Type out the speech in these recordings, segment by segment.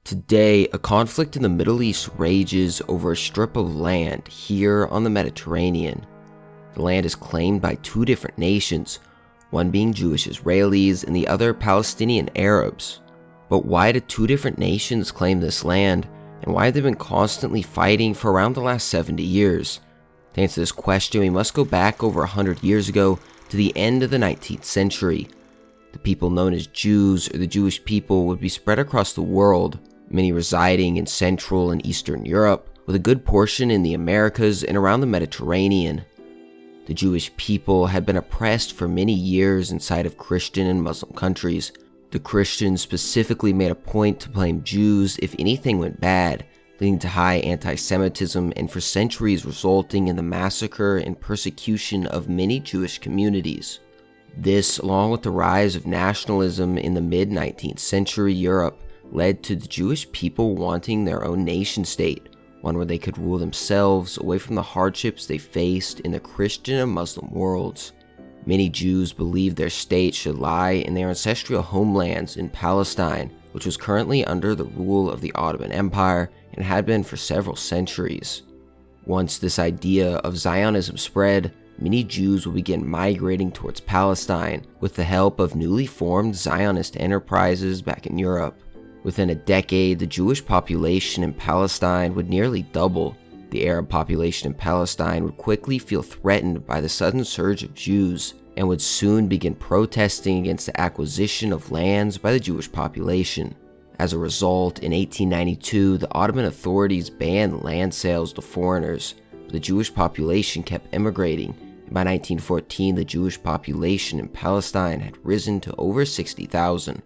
Today, a conflict in the Middle East rages over a strip of land here on the Mediterranean. The land is claimed by two different nations, one being Jewish Israelis and the other Palestinian Arabs. But why do two different nations claim this land, and why have they been constantly fighting for around the last 70 years? To answer this question, we must go back over 100 years ago to the end of the 19th century. The people known as Jews, or the Jewish people, would be spread across the world, many residing in Central and Eastern Europe, with a good portion in the Americas and around the Mediterranean. The Jewish people had been oppressed for many years inside of Christian and Muslim countries. The Christians specifically made a point to blame Jews if anything went bad, leading to high anti-Semitism and for centuries resulting in the massacre and persecution of many Jewish communities. This, along with the rise of nationalism in the mid-19th century Europe, led to the Jewish people wanting their own nation-state, one where they could rule themselves away from the hardships they faced in the Christian and Muslim worlds. Many Jews believed their state should lie in their ancestral homelands in Palestine, which was currently under the rule of the Ottoman Empire and had been for several centuries. Once this idea of Zionism spread, many Jews would begin migrating towards Palestine with the help of newly formed Zionist enterprises back in Europe. Within a decade, the Jewish population in Palestine would nearly double. The Arab population in Palestine would quickly feel threatened by the sudden surge of Jews and would soon begin protesting against the acquisition of lands by the Jewish population. As a result, in 1892, the Ottoman authorities banned land sales to foreigners, but the Jewish population kept immigrating, and by 1914, the Jewish population in Palestine had risen to over 60,000.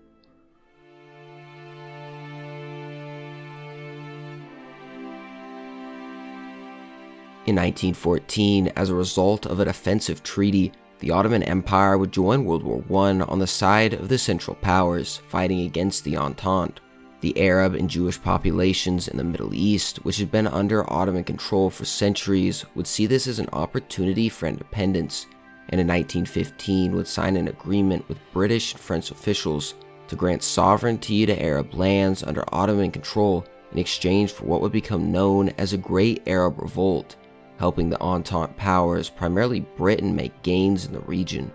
In 1914, as a result of a defensive treaty, the Ottoman Empire would join World War I on the side of the Central Powers, fighting against the Entente. The Arab and Jewish populations in the Middle East, which had been under Ottoman control for centuries, would see this as an opportunity for independence, and in 1915 would sign an agreement with British and French officials to grant sovereignty to Arab lands under Ottoman control in exchange for what would become known as a Great Arab Revolt, helping the Entente powers, primarily Britain, make gains in the region.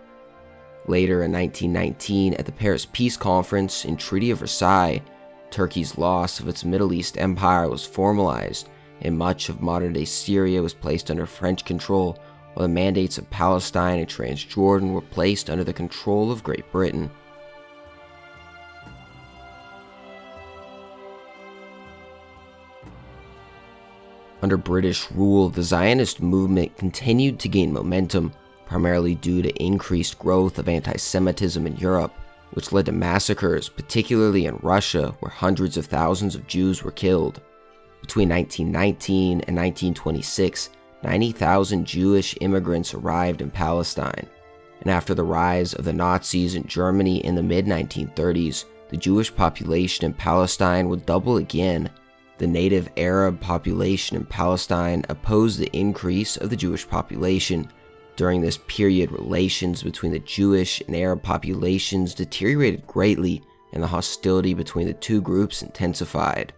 Later in 1919, at the Paris Peace Conference and Treaty of Versailles, Turkey's loss of its Middle East empire was formalized, and much of modern-day Syria was placed under French control, while the mandates of Palestine and Transjordan were placed under the control of Great Britain. Under British rule, the Zionist movement continued to gain momentum, primarily due to increased growth of anti-Semitism in Europe, which led to massacres, particularly in Russia, where hundreds of thousands of Jews were killed. Between 1919 and 1926, 90,000 Jewish immigrants arrived in Palestine. And after the rise of the Nazis in Germany in the mid-1930s, the Jewish population in Palestine would double again. The native Arab population in Palestine opposed the increase of the Jewish population. During this period, relations between the Jewish and Arab populations deteriorated greatly, and the hostility between the two groups intensified.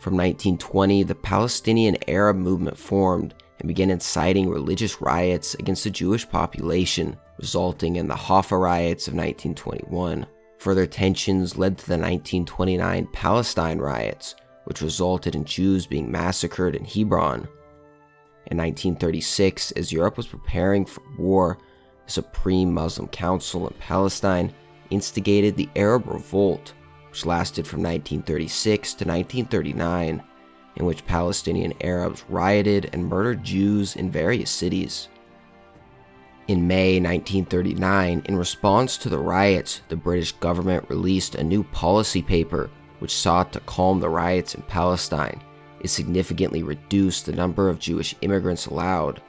From 1920, the Palestinian Arab movement formed and began inciting religious riots against the Jewish population, resulting in the Haifa riots of 1921. Further tensions led to the 1929 Palestine riots, which resulted in Jews being massacred in Hebron. In 1936, as Europe was preparing for war, the Supreme Muslim Council in Palestine instigated the Arab Revolt, which lasted from 1936 to 1939, in which Palestinian Arabs rioted and murdered Jews in various cities. In May 1939, in response to the riots, the British government released a new policy paper which sought to calm the riots in Palestine. It significantly reduced the number of Jewish immigrants allowed.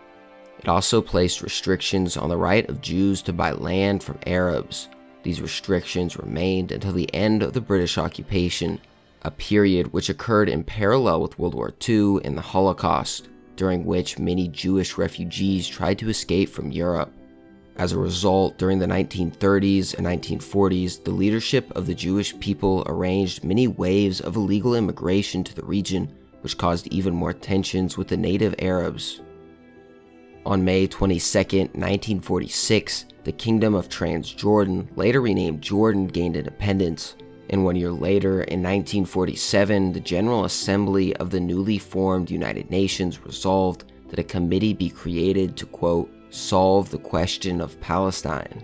It also placed restrictions on the right of Jews to buy land from Arabs. These restrictions remained until the end of the British occupation, a period which occurred in parallel with World War II and the Holocaust, during which many Jewish refugees tried to escape from Europe. As a result, during the 1930s and 1940s, the leadership of the Jewish people arranged many waves of illegal immigration to the region, which caused even more tensions with the native Arabs. On May 22, 1946, the Kingdom of Transjordan, later renamed Jordan, gained independence, and 1 year later, in 1947, the General Assembly of the newly formed United Nations resolved that a committee be created to, quote, solve the question of Palestine.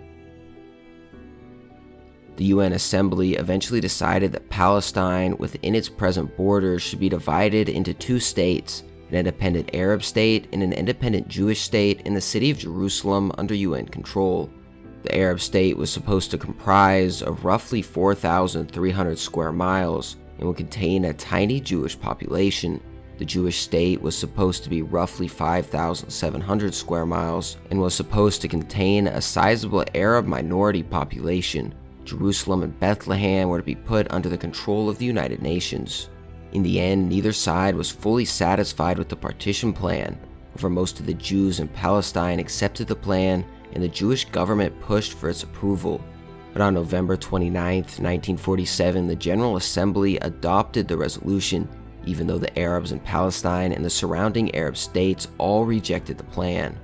The UN Assembly eventually decided that Palestine, within its present borders, should be divided into two states, an independent Arab state and an independent Jewish state in the city of Jerusalem under UN control. The Arab state was supposed to comprise of roughly 4,300 square miles and would contain a tiny Jewish population. The Jewish state was supposed to be roughly 5,700 square miles and was supposed to contain a sizable Arab minority population. Jerusalem and Bethlehem were to be put under the control of the United Nations. In the end, neither side was fully satisfied with the partition plan. However, most of the Jews in Palestine accepted the plan, and the Jewish government pushed for its approval. But on November 29, 1947, the General Assembly adopted the resolution, even though the Arabs in Palestine and the surrounding Arab states all rejected the plan.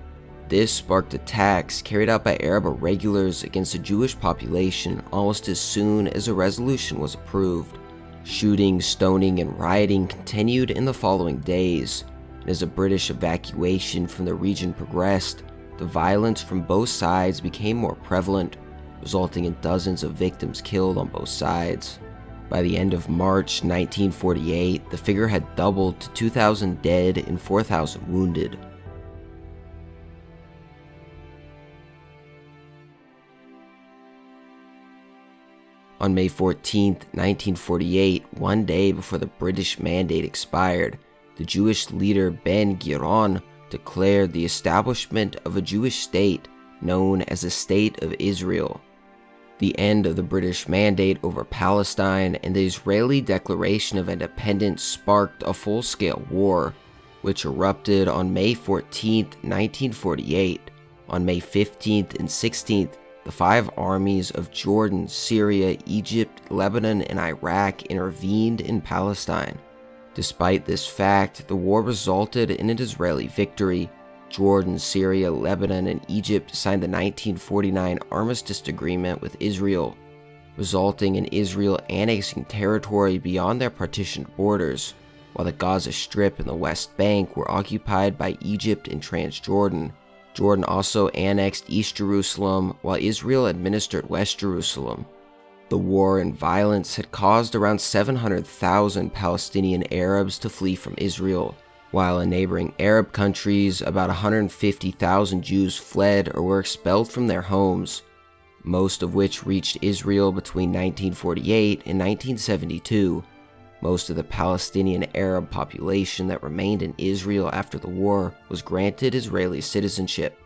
This sparked attacks carried out by Arab irregulars against the Jewish population almost as soon as a resolution was approved. Shooting, stoning, and rioting continued in the following days, and as the British evacuation from the region progressed, the violence from both sides became more prevalent, resulting in dozens of victims killed on both sides. By the end of March 1948, the figure had doubled to 2,000 dead and 4,000 wounded. On May 14, 1948, one day before the British mandate expired, the Jewish leader Ben-Gurion declared the establishment of a Jewish state known as the State of Israel. The end of the British mandate over Palestine and the Israeli Declaration of Independence sparked a full-scale war, which erupted on May 14, 1948. On May 15th and 16th, the five armies of Jordan, Syria, Egypt, Lebanon, and Iraq intervened in Palestine. Despite this fact, the war resulted in an Israeli victory. Jordan, Syria, Lebanon, and Egypt signed the 1949 Armistice Agreement with Israel, resulting in Israel annexing territory beyond their partitioned borders, while the Gaza Strip and the West Bank were occupied by Egypt and Transjordan. Jordan also annexed East Jerusalem, while Israel administered West Jerusalem. The war and violence had caused around 700,000 Palestinian Arabs to flee from Israel, while in neighboring Arab countries, about 150,000 Jews fled or were expelled from their homes, most of which reached Israel between 1948 and 1972. Most of the Palestinian Arab population that remained in Israel after the war was granted Israeli citizenship.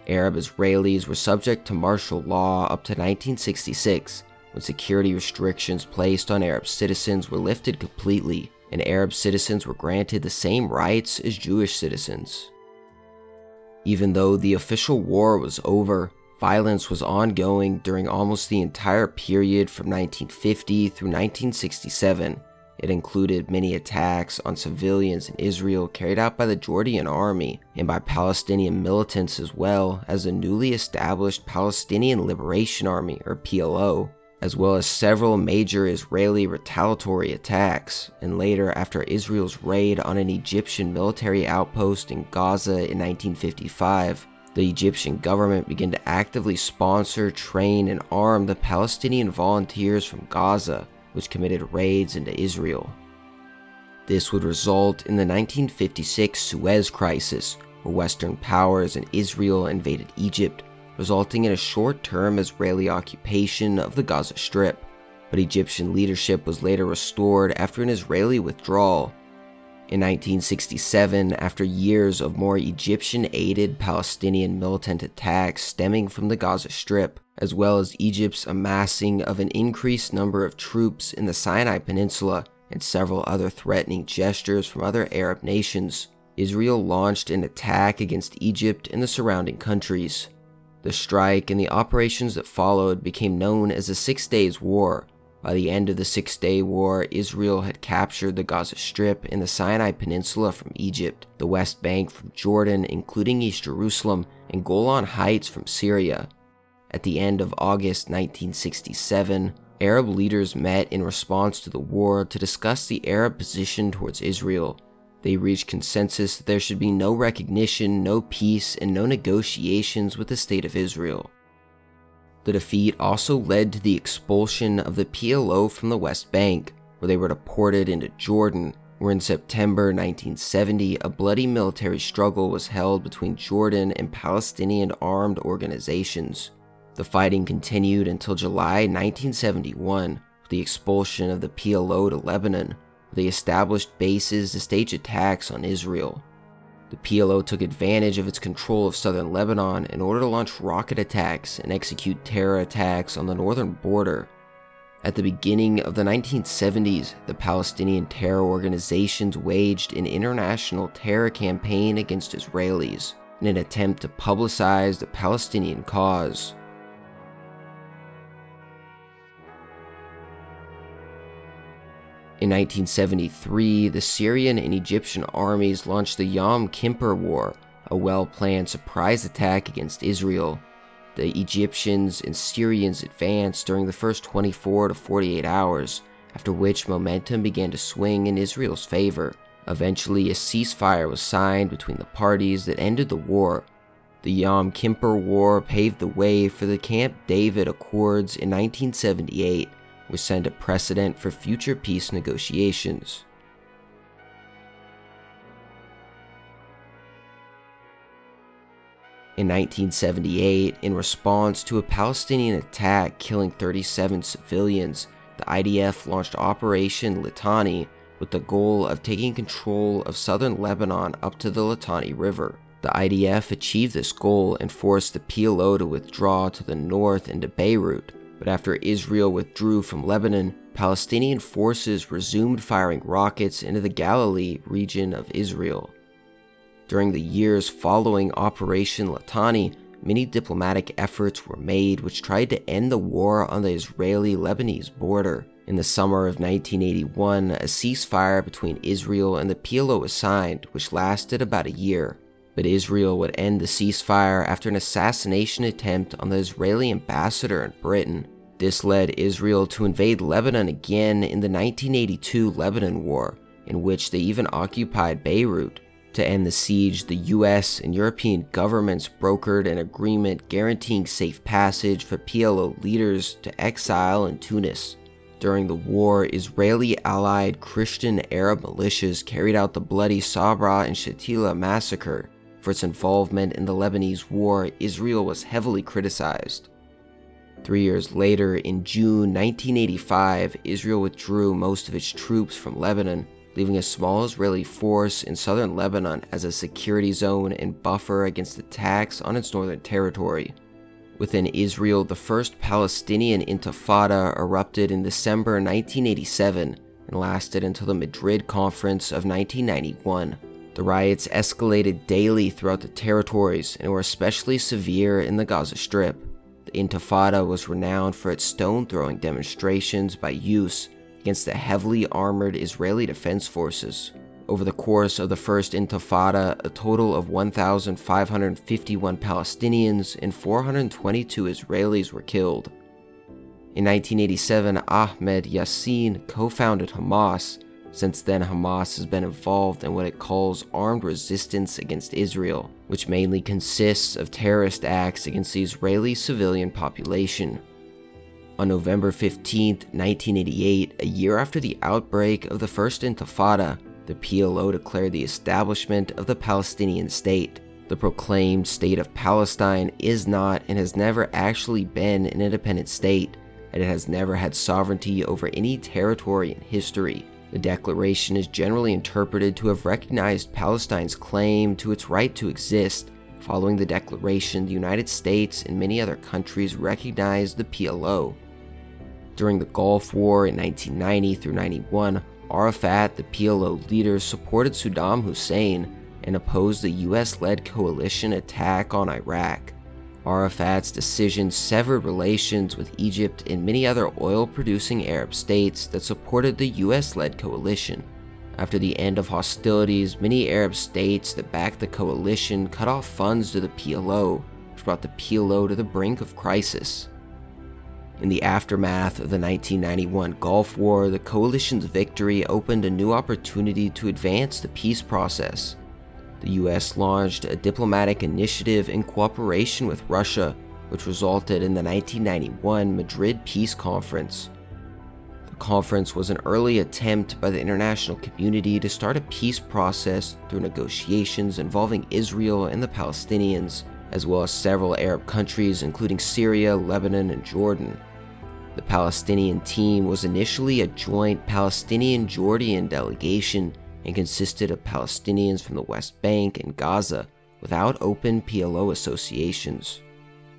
Arab Israelis were subject to martial law up to 1966, when security restrictions placed on Arab citizens were lifted completely, and Arab citizens were granted the same rights as Jewish citizens. Even though the official war was over, violence was ongoing during almost the entire period from 1950 through 1967. It included many attacks on civilians in Israel carried out by the Jordanian army and by Palestinian militants, as well as the newly established Palestinian Liberation Army, or PLO, as well as several major Israeli retaliatory attacks, and later after Israel's raid on an Egyptian military outpost in Gaza in 1955, the Egyptian government began to actively sponsor, train, and arm the Palestinian volunteers from Gaza, which committed raids into Israel. This would result in the 1956 Suez Crisis, where Western powers and Israel invaded Egypt, resulting in a short-term Israeli occupation of the Gaza Strip, but Egyptian leadership was later restored after an Israeli withdrawal. In 1967, after years of more Egyptian-aided Palestinian militant attacks stemming from the Gaza Strip, as well as Egypt's amassing of an increased number of troops in the Sinai Peninsula and several other threatening gestures from other Arab nations, Israel launched an attack against Egypt and the surrounding countries. The strike and the operations that followed became known as the 6 Days War. By the end of the 6-Day War, Israel had captured the Gaza Strip and the Sinai Peninsula from Egypt, the West Bank from Jordan, including East Jerusalem, and Golan Heights from Syria. At the end of August 1967, Arab leaders met in response to the war to discuss the Arab position towards Israel. They reached consensus that there should be no recognition, no peace, and no negotiations with the State of Israel. The defeat also led to the expulsion of the PLO from the West Bank, where they were deported into Jordan, where in September 1970 a bloody military struggle was held between Jordan and Palestinian armed organizations. The fighting continued until July 1971, with the expulsion of the PLO to Lebanon, where they established bases to stage attacks on Israel. The PLO took advantage of its control of southern Lebanon in order to launch rocket attacks and execute terror attacks on the northern border. At the beginning of the 1970s, the Palestinian terror organizations waged an international terror campaign against Israelis in an attempt to publicize the Palestinian cause. In 1973, the Syrian and Egyptian armies launched the Yom Kippur War, a well-planned surprise attack against Israel. The Egyptians and Syrians advanced during the first 24 to 48 hours, after which momentum began to swing in Israel's favor. Eventually, a ceasefire was signed between the parties that ended the war. The Yom Kippur War paved the way for the Camp David Accords in 1978, which set a precedent for future peace negotiations. In 1978, in response to a Palestinian attack killing 37 civilians, the IDF launched Operation Litani with the goal of taking control of southern Lebanon up to the Litani River. The IDF achieved this goal and forced the PLO to withdraw to the north into Beirut. But after Israel withdrew from Lebanon, Palestinian forces resumed firing rockets into the Galilee region of Israel. During the years following Operation Litani, many diplomatic efforts were made which tried to end the war on the Israeli-Lebanese border. In the summer of 1981, a ceasefire between Israel and the PLO was signed, which lasted about a year. But Israel would end the ceasefire after an assassination attempt on the Israeli ambassador in Britain. This led Israel to invade Lebanon again in the 1982 Lebanon War, in which they even occupied Beirut. To end the siege, the US and European governments brokered an agreement guaranteeing safe passage for PLO leaders to exile in Tunis. During the war, Israeli-allied Christian Arab militias carried out the bloody Sabra and Shatila massacre. For its involvement in the Lebanese war, Israel was heavily criticized. 3 years later, in June 1985, Israel withdrew most of its troops from Lebanon, leaving a small Israeli force in southern Lebanon as a security zone and buffer against attacks on its northern territory. Within Israel, the first Palestinian Intifada erupted in December 1987 and lasted until the Madrid Conference of 1991. The riots escalated daily throughout the territories and were especially severe in the Gaza Strip. The Intifada was renowned for its stone-throwing demonstrations by youths against the heavily armored Israeli defense forces. Over the course of the first Intifada, a total of 1,551 Palestinians and 422 Israelis were killed. In 1987, Ahmed Yassin co-founded Hamas. Since then, Hamas has been involved in what it calls armed resistance against Israel, which mainly consists of terrorist acts against the Israeli civilian population. On November 15, 1988, a year after the outbreak of the First Intifada, the PLO declared the establishment of the Palestinian state. The proclaimed State of Palestine is not and has never actually been an independent state, and it has never had sovereignty over any territory in history. The declaration is generally interpreted to have recognized Palestine's claim to its right to exist. Following the declaration, the United States and many other countries recognized the PLO. During the Gulf War in 1990 through 91, Arafat, the PLO leader, supported Saddam Hussein and opposed the US-led coalition attack on Iraq. Arafat's decision severed relations with Egypt and many other oil-producing Arab states that supported the US-led coalition. After the end of hostilities, many Arab states that backed the coalition cut off funds to the PLO, which brought the PLO to the brink of crisis. In the aftermath of the 1991 Gulf War, the coalition's victory opened a new opportunity to advance the peace process. The US launched a diplomatic initiative in cooperation with Russia, which resulted in the 1991 Madrid Peace Conference. The conference was an early attempt by the international community to start a peace process through negotiations involving Israel and the Palestinians, as well as several Arab countries including Syria, Lebanon, and Jordan. The Palestinian team was initially a joint Palestinian-Jordan delegation and consisted of Palestinians from the West Bank and Gaza without open PLO associations.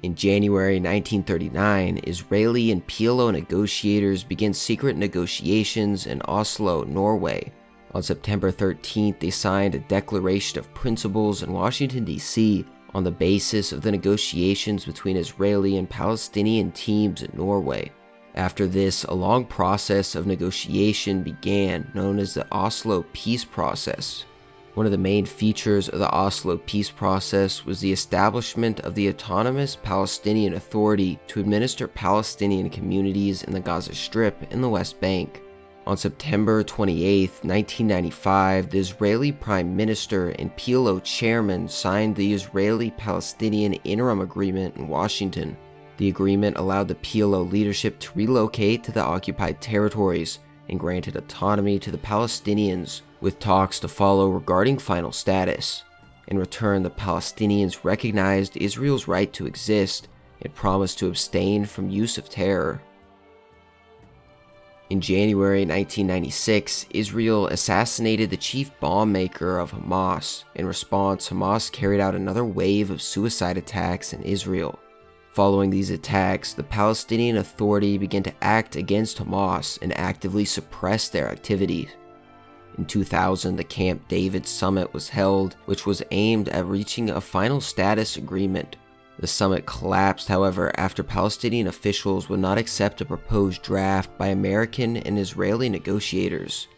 In January 1939, Israeli and PLO negotiators began secret negotiations in Oslo, Norway. On September 13th, they signed a Declaration of Principles in Washington, D.C. on the basis of the negotiations between Israeli and Palestinian teams in Norway. After this, a long process of negotiation began, known as the Oslo Peace Process. One of the main features of the Oslo Peace Process was the establishment of the Autonomous Palestinian Authority to administer Palestinian communities in the Gaza Strip and the West Bank. On September 28, 1995, the Israeli Prime Minister and PLO chairman signed the Israeli-Palestinian Interim Agreement in Washington. The agreement allowed the PLO leadership to relocate to the occupied territories and granted autonomy to the Palestinians, with talks to follow regarding final status. In return, the Palestinians recognized Israel's right to exist and promised to abstain from use of terror. In January 1996, Israel assassinated the chief bomb maker of Hamas. In response, Hamas carried out another wave of suicide attacks in Israel. Following these attacks, the Palestinian Authority began to act against Hamas and actively suppress their activities. In 2000, the Camp David Summit was held, which was aimed at reaching a final status agreement. The summit collapsed, however, after Palestinian officials would not accept a proposed draft by American and Israeli negotiators.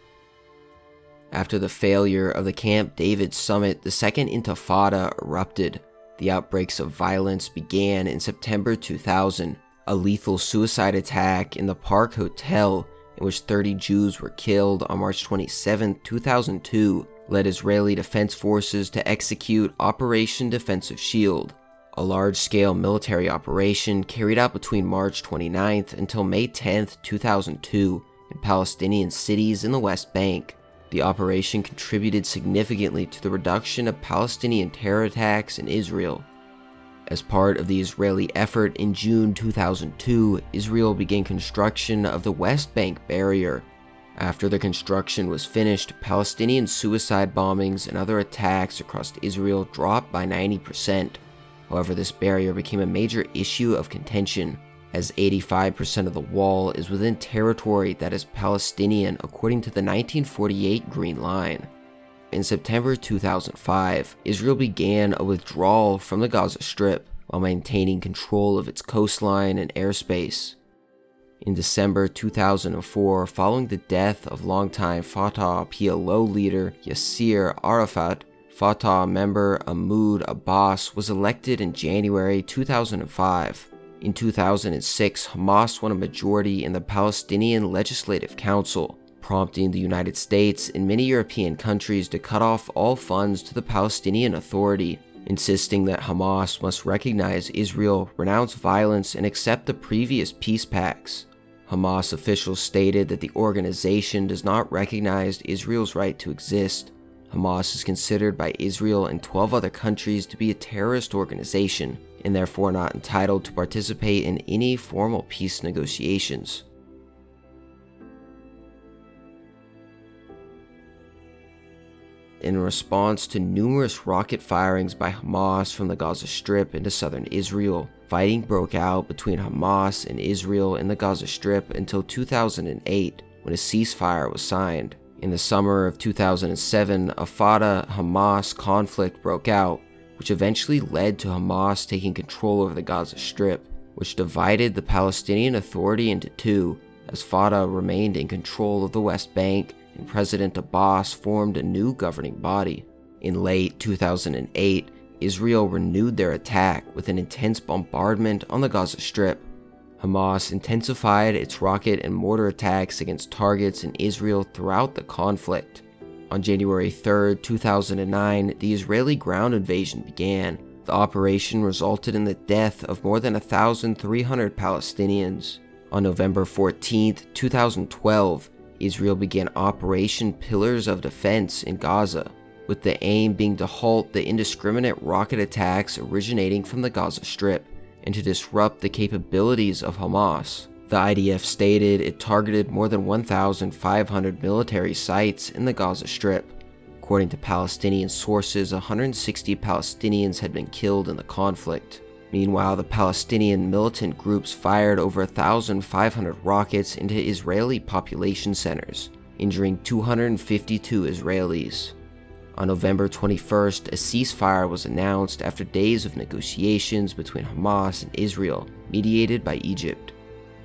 After the failure of the Camp David Summit, the Second Intifada erupted. The outbreaks of violence began in September 2000. A lethal suicide attack in the Park Hotel, in which 30 Jews were killed on March 27, 2002, led Israeli Defense Forces to execute Operation Defensive Shield, a large-scale military operation carried out between March 29th until May 10, 2002, in Palestinian cities in the West Bank. The operation contributed significantly to the reduction of Palestinian terror attacks in Israel. As part of the Israeli effort in June 2002, Israel began construction of the West Bank barrier. After the construction was finished, Palestinian suicide bombings and other attacks across Israel dropped by 90%. However, this barrier became a major issue of contention, as 85% of the wall is within territory that is Palestinian according to the 1948 Green Line. In September 2005, Israel began a withdrawal from the Gaza Strip while maintaining control of its coastline and airspace. In December 2004, following the death of longtime Fatah PLO leader Yasser Arafat, Fatah member Mahmoud Abbas was elected in January 2005. In 2006, Hamas won a majority in the Palestinian Legislative Council, prompting the United States and many European countries to cut off all funds to the Palestinian Authority, insisting that Hamas must recognize Israel, renounce violence, and accept the previous peace pacts. Hamas officials stated that the organization does not recognize Israel's right to exist. Hamas is considered by Israel and 12 other countries to be a terrorist organization, and therefore not entitled to participate in any formal peace negotiations. In response to numerous rocket firings by Hamas from the Gaza Strip into southern Israel, fighting broke out between Hamas and Israel in the Gaza Strip until 2008, when a ceasefire was signed. In the summer of 2007, a Fatah-Hamas conflict broke out. which eventually led to Hamas taking control over the Gaza Strip, which divided the Palestinian Authority into two, as Fatah remained in control of the West Bank and President Abbas formed a new governing body. In late 2008, Israel renewed their attack with an intense bombardment on the Gaza Strip. Hamas intensified its rocket and mortar attacks against targets in Israel throughout the conflict. On January 3, 2009, the Israeli ground invasion began. The operation resulted in the death of more than 1,300 Palestinians. On November 14, 2012, Israel began Operation Pillars of Defense in Gaza, with the aim being to halt the indiscriminate rocket attacks originating from the Gaza Strip and to disrupt the capabilities of Hamas. The IDF stated it targeted more than 1,500 military sites in the Gaza Strip. According to Palestinian sources, 160 Palestinians had been killed in the conflict. Meanwhile, the Palestinian militant groups fired over 1,500 rockets into Israeli population centers, injuring 252 Israelis. On November 21st, a ceasefire was announced after days of negotiations between Hamas and Israel, mediated by Egypt.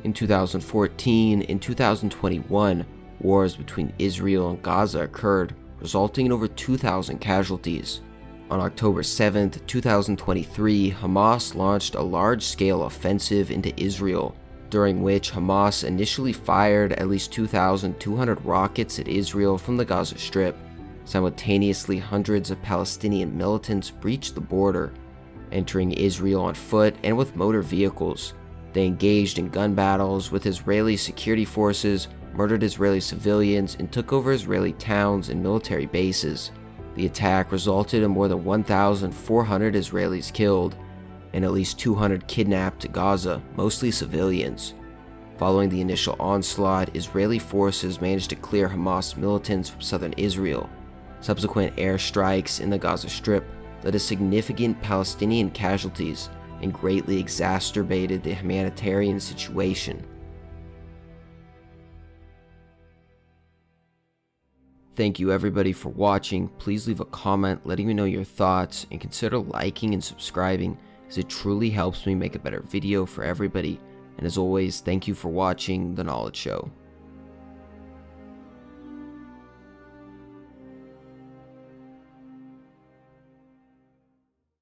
In 2014 and 2021, wars between Israel and Gaza occurred, resulting in over 2,000 casualties. On October 7, 2023, Hamas launched a large-scale offensive into Israel, during which Hamas initially fired at least 2,200 rockets at Israel from the Gaza Strip. Simultaneously, hundreds of Palestinian militants breached the border, entering Israel on foot and with motor vehicles. They engaged in gun battles with Israeli security forces, murdered Israeli civilians, and took over Israeli towns and military bases. The attack resulted in more than 1,400 Israelis killed, and at least 200 kidnapped to Gaza, mostly civilians. Following the initial onslaught, Israeli forces managed to clear Hamas militants from southern Israel. Subsequent airstrikes in the Gaza Strip led to significant Palestinian casualties and greatly exacerbated the humanitarian situation. Thank you everybody for watching. Please leave a comment letting me know your thoughts and consider liking and subscribing, as it truly helps me make a better video for everybody. And as always, thank you for watching The Knowledge Show.